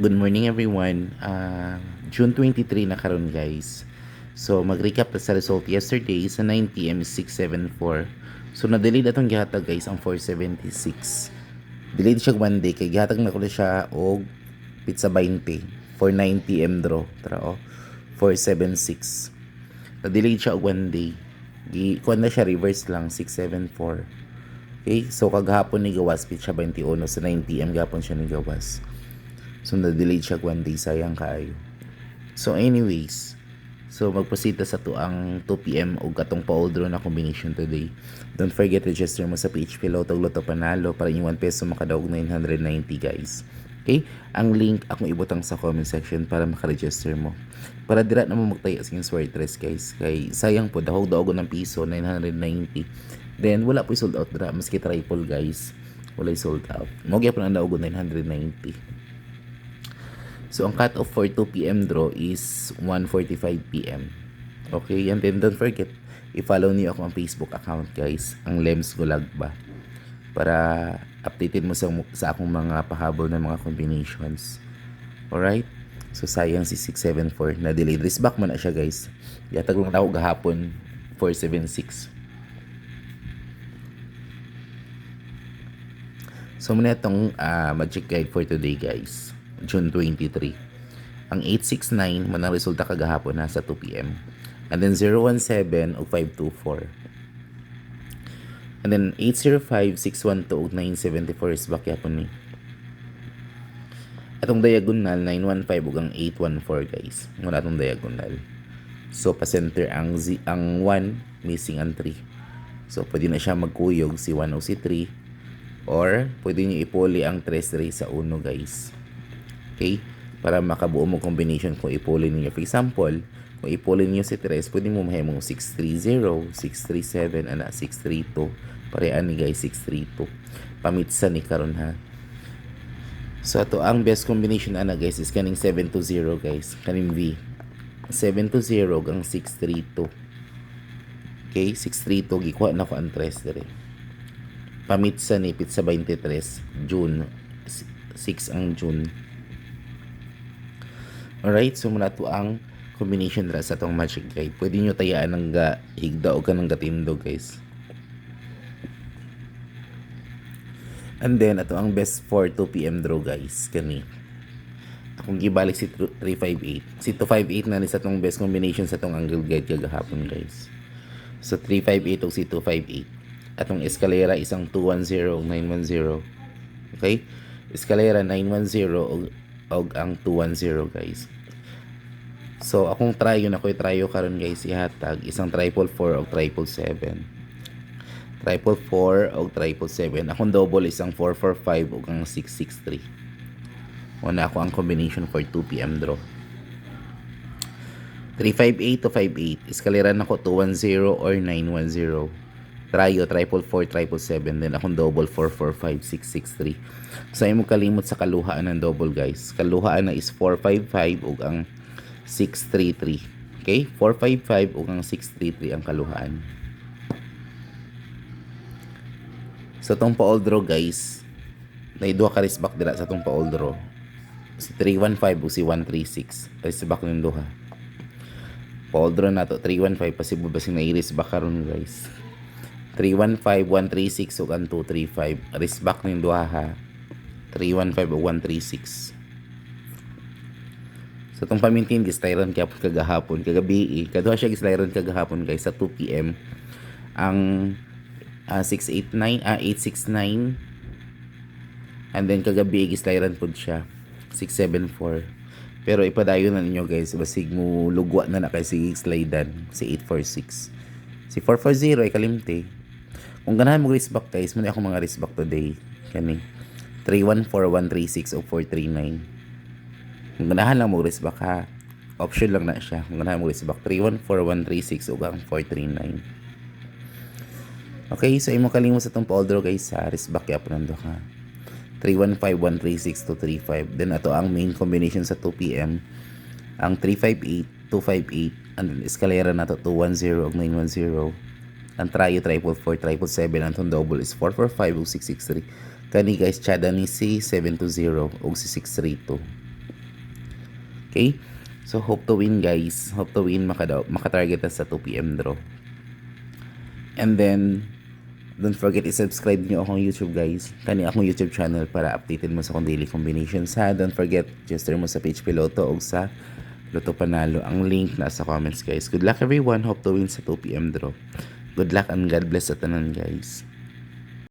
Good morning everyone. June 23 na karon guys. So mag-recap sa result yesterday sa 9 PM is 674. So na-delay atong gihatag guys ang 476. Delayed siya one day kay gihatag na ko na siya og pizza 20 for 9 PM draw. Tara 476. Na-delayed siya og one day. Kuha na siya reverse lang 674. Okay, so kagahapon ni gawas pizza 21 sa 9 PM gahapon siya ni gawas. So, na-delayed siya one day. Sayang kaayo. So, anyways. So, mag-proceed sa to ang 2 PM o katong pa-draw na combination today. Don't forget to register mo sa PHP Lotto Lotto Panalo para yung 1 peso makadaog 990 guys. Okay? Ang link akong ibutang sa comment section para makaregister mo. Para dira na mo magtaya sa inyong swertres guys. Kay sayang po, dahog-daog ng piso, 990. Then, wala po sold out dira. Maski triple guys. Wala sold out. Mogya po na daog 990. So, ang cut-off for 2 PM draw is 1:45 PM. Okay, and then don't forget, i-follow niyo ako ang Facebook account guys, ang Lems Gulagba. Para updated mo sa akong mga pahabol ng mga combinations. Alright? So, sayang si 674 na delayed. Risk back mo na siya guys. Yatag lang ako gahapon, 476. So, muna itong magic guide for today guys. June 23. Ang 869 man ang resulta kagahapon nasa 2 PM. And then 017 o 524. And then 805, 612 ug 974 is back yapon ni. Atong diagonal 915 ug ang 814 guys. Muna atong diagonal. So pa-center ang 1 missing ang 3. So pwede na siya magkuyog si 1 o si 3 or pwede niyo ipuli ang 3 sa 1 guys. Okay? Para makabuo mo combination kung ipuli niyo. For example, kung ipuli niyo si 3, pwede mo mahimong 630, 637, and 632. Parehan ni guys, 632. Pamitsa ni karon ha. So, ato ang best combination ana guys is kaning 720 guys. Kaning V. 720 ang 632. Okay? 632. Gikuha na ko ang 3 dire. Pamitsa ni pizza 23. June. 6 ang June. Alright, so muna to ang combination dra sa itong magic guide. Pwede nyo tayaan ng higda o ka ng gatindo guys. And then, ito ang best for 2 PM draw guys. Kani. Akong gibalik si 358. Si 258 na ni sa itong best combination sa itong angle guide kagahapon guys. So 358 o si 258. Atong escalera isang 210 o 910. Okay? Escalera 910 og ang 210 guys. So akong tryo na ko'y tryo karon guys ihatag isang 444 og 777. 444 og 777. Akong double isang 445 og ang 663. Una ako ang combination for 2 PM draw. 358 to 58. Eskalera na ko 210 or 910. Tryo, 444, 777. Then akong double 445, 663. So imo kalimot sa kaluhaan ng double guys. Kaluhaan na is 455 ug ang 633. Okay? 455 ug ang 633 ang kaluhaan. So tong pa-all draw guys, na duha ka risbak dira sa tong pa-all draw. Si 315 ug si 136. Risbak ning duha. Pa-all draw na to 315 pasibo basing na i-risbak karon guys. 315, 136 ug ang 235. Risbak ning duha ha. 315 ug 136. So itong pamintin gistyron kagahapon, kagabi kaduha siya gistyron kagahapon guys sa 2 PM. Ang 689, 869 and then kagabi gistyron pud siya 674. Pero ipadayon na ninyo guys basig mo lugwa na kay si slidean si 846. Si 440 ay kalimti. Kung ganahan mo risk back guys, muna ako mga risk back today. Kani 314, 136 o 439. Kung ganahan lang mo risk back ha. Option lang na siya. Kung ganahan mo risk back 314, 136 o 439. Okay, so imo kalimot sa itong pa-all draw guys sa risk back kaya po nando ka. 315, 136 to 35. Then ito ang main combination sa 2 PM. Ang 358, 258 and then escalera na to 210 ug 910. Ang tryo 444, 777 ang tong double is 445 ug 663. Kani guys chada ni si 720 ug si 632. Okay? So hope to win guys. Hope to win makatarget na sa 2 p.m. draw. And then don't forget i-subscribe niyo akong YouTube guys. Kani akong YouTube channel para updated mo sa kong daily combinations ha. Don't forget register mo sa page Piloto o sa Loto Panalo. Ang link nasa comments guys. Good luck everyone. Hope to win sa 2 p.m. draw. Good luck and God bless sa tanan guys.